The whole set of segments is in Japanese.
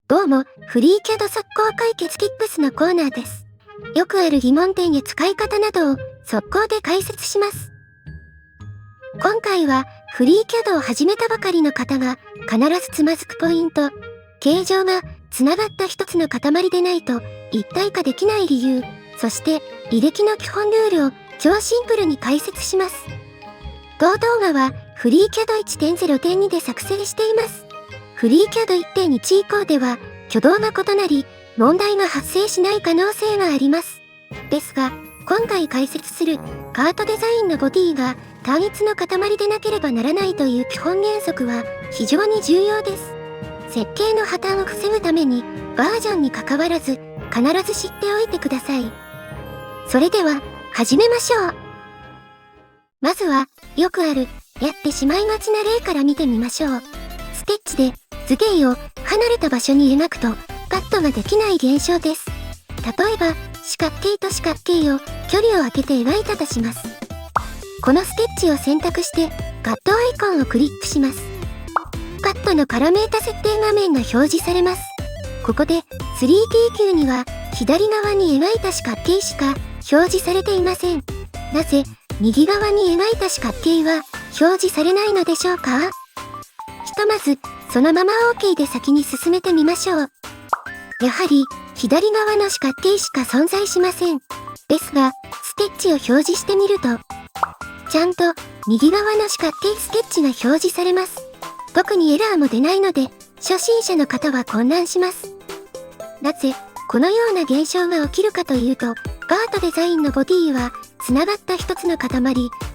どうも、フリーキャド速攻解決ティップスのコーナーです。よくある疑問点や使い方などを速攻で解説します。今回は、フリーキャドを始めたばかりの方が必ずつまずくポイント、形状がつながった一つの塊でないと一体化できない理由、そして履歴の基本ルールを超シンプルに解説します。同動画はフリーキャド 1.0.2 で作成しています。フリーキャド 1.1 以降では挙動が異なり問題が発生しない可能性があります。ですが、今回解説するカートデザインのボディが単一の塊でなければならないという基本原則は非常に重要です。設計の破綻を防ぐためにバージョンに関わらず必ず知っておいてください。それでは始めましょう。まずはよくあるやってしまいがちな例から見てみましょう。スケッチで図形を離れた場所に描くとカットができない現象です。例えば四角形と四角形を距離を空けて描いたとします。このスケッチを選択してカットアイコンをクリックします。カットのパラメータ設定画面が表示されます。ここで 3D には左側に描いた四角形しか表示されていません。なぜ右側に描いた四角形は表示されないのでしょうか？ひとまずそのまま OK で先に進めてみましょう。やはり左側の四角形しか存在しません。ですがスケッチを表示してみるとちゃんと右側の四角形スケッチが表示されます。特にエラーも出ないので初心者の方は混乱します。なぜこのような現象が起きるかというと、カートデザインのボディはつながった一つの塊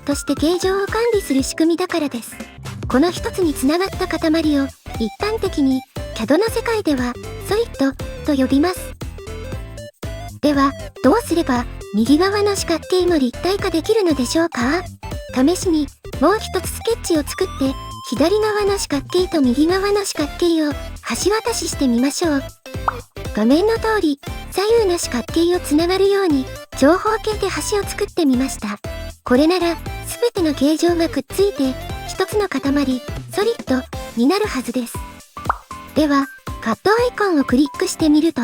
として形状を管理する仕組みだからです。この一つにつながった塊を一般的に CAD の世界ではソリッドと呼びます。ではどうすれば右側の四角形も立体化できるのでしょうか？試しにもう一つスケッチを作って左側の四角形と右側の四角形を橋渡ししてみましょう。画面の通り左右の四角形をつながるように長方形で橋を作ってみました。これなら全ての形状がくっついて一つの塊ソリッドになるはずです。ではカットアイコンをクリックしてみると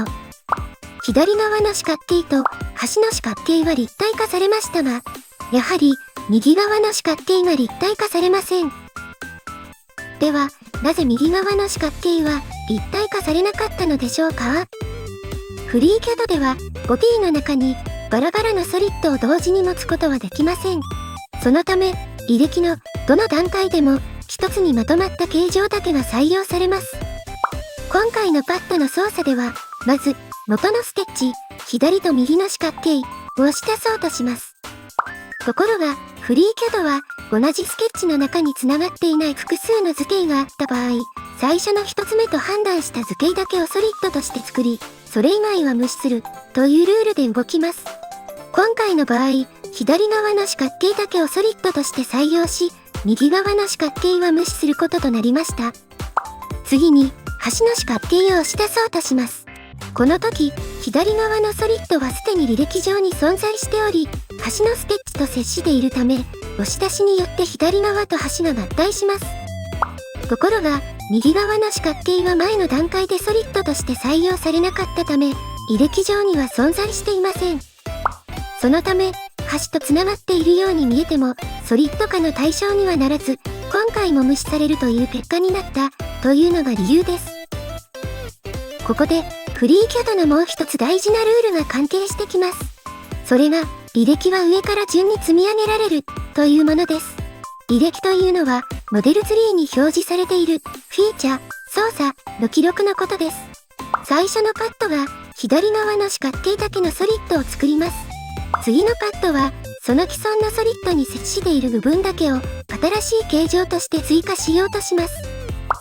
左側の四角形と端の四角形は立体化されましたが、やはり右側の四角形が立体化されません。ではなぜ右側の四角形は立体化されなかったのでしょうか？フリーキャドではボディの中にバラバラのソリッドを同時に持つことはできません。そのため履歴のどの段階でも一つにまとまった形状だけが採用されます。今回のパッドの操作ではまず元のスケッチ左と右の四角形を押し出そうとします。ところがフリーキャドは同じスケッチの中につながっていない複数の図形があった場合、最初の一つ目と判断した図形だけをソリッドとして作り、それ以外は無視するというルールで動きます。今回の場合、左側の四角形だけをソリッドとして採用し、右側の四角形は無視することとなりました。次に端の四角形を押し出そうとします。この時、左側のソリッドはすでに履歴上に存在しており、端のスケッチと接しているため、押し出しによって左側と端が合体します。ところが、右側の四角形は前の段階でソリッドとして採用されなかったため、履歴上には存在していません。そのため、端とつながっているように見えても、ソリッド化の対象にはならず、今回も無視されるという結果になったというのが理由です。ここで、フリーキャドのもう一つ大事なルールが関係してきます。それが、履歴は上から順に積み上げられるというものです。履歴というのは、モデルツリーに表示されているフィーチャー、操作の記録のことです。最初のパッドが左側の四角形だけのソリッドを作ります。次のパッドは、その既存のソリッドに接している部分だけを新しい形状として追加しようとします。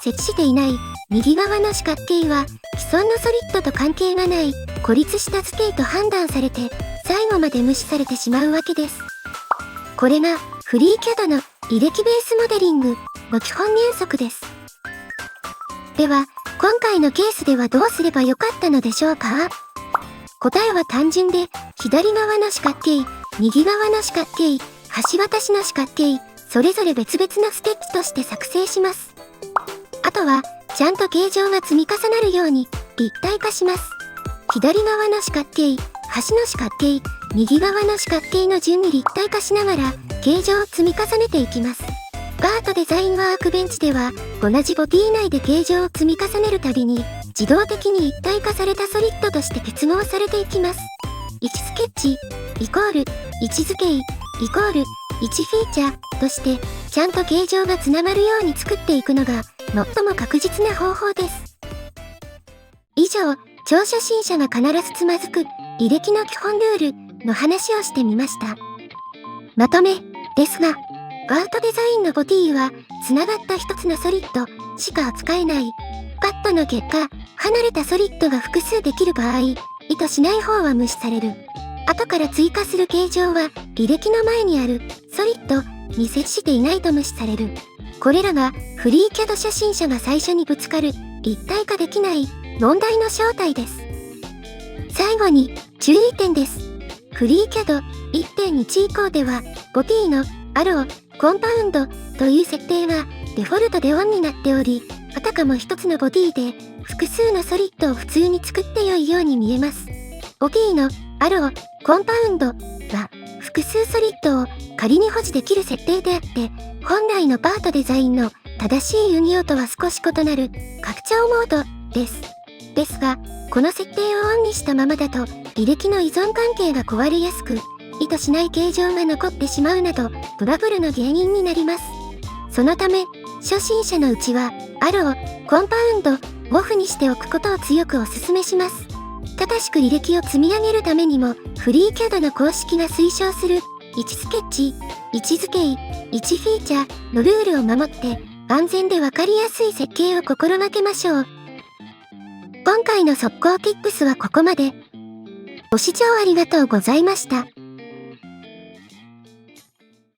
接していない右側の四角形は既存のソリッドと関係がない孤立した図形と判断されて最後まで無視されてしまうわけです。これがフリーキャドの履歴ベースモデリングの基本原則です。では今回のケースではどうすればよかったのでしょうか？答えは単純で左側の四角形、右側の四角形、橋渡しの四角形、それぞれ別々のスケッチとして作成します。あとはちゃんと形状が積み重なるように立体化します。左側の四角形、端の四角形、右側の四角形の順に立体化しながら形状を積み重ねていきます。バートデザインワークベンチでは同じボディ内で形状を積み重ねるたびに自動的に一体化されたソリッドとして結合されていきます。1スケッチイコール1図形イコール1フィーチャーとしてちゃんと形状がつながるように作っていくのが最も確実な方法です。以上、超初心者が必ずつまずく履歴の基本ルールの話をしてみました。まとめですが、バートデザインのボディはつながった一つのソリッドしか扱えない。カットの結果、離れたソリッドが複数できる場合、意図しない方は無視される。後から追加する形状は履歴の前にあるソリッドに接していないと無視される。これらがフリーキャド初心者が最初にぶつかる立体化できない問題の正体です。最後に注意点です。フリーキャド 1.1 以降ではボディのアロー、コンパウンドという設定はデフォルトでオンになっており、あたかも一つのボディで複数のソリッドを普通に作って良いように見えます。ボディのアロー、コンパウンドは複数ソリッドを仮に保持できる設定であって、本来のバートデザインの正しい運用とは少し異なる拡張モードです。ですが、この設定をオンにしたままだと履歴の依存関係が壊れやすく、意図しない形状が残ってしまうなどトラブルの原因になります。そのため、初心者のうちはアロー、コンパウンド、オフにしておくことを強くお勧めします。正しく履歴を積み上げるためにも、フリーキャドの公式が推奨する1スケッチ、1図形、1フィーチャーのルールを守って安全でわかりやすい設計を心がけましょう。今回の速攻 Tips はここまで。ご視聴ありがとうございました。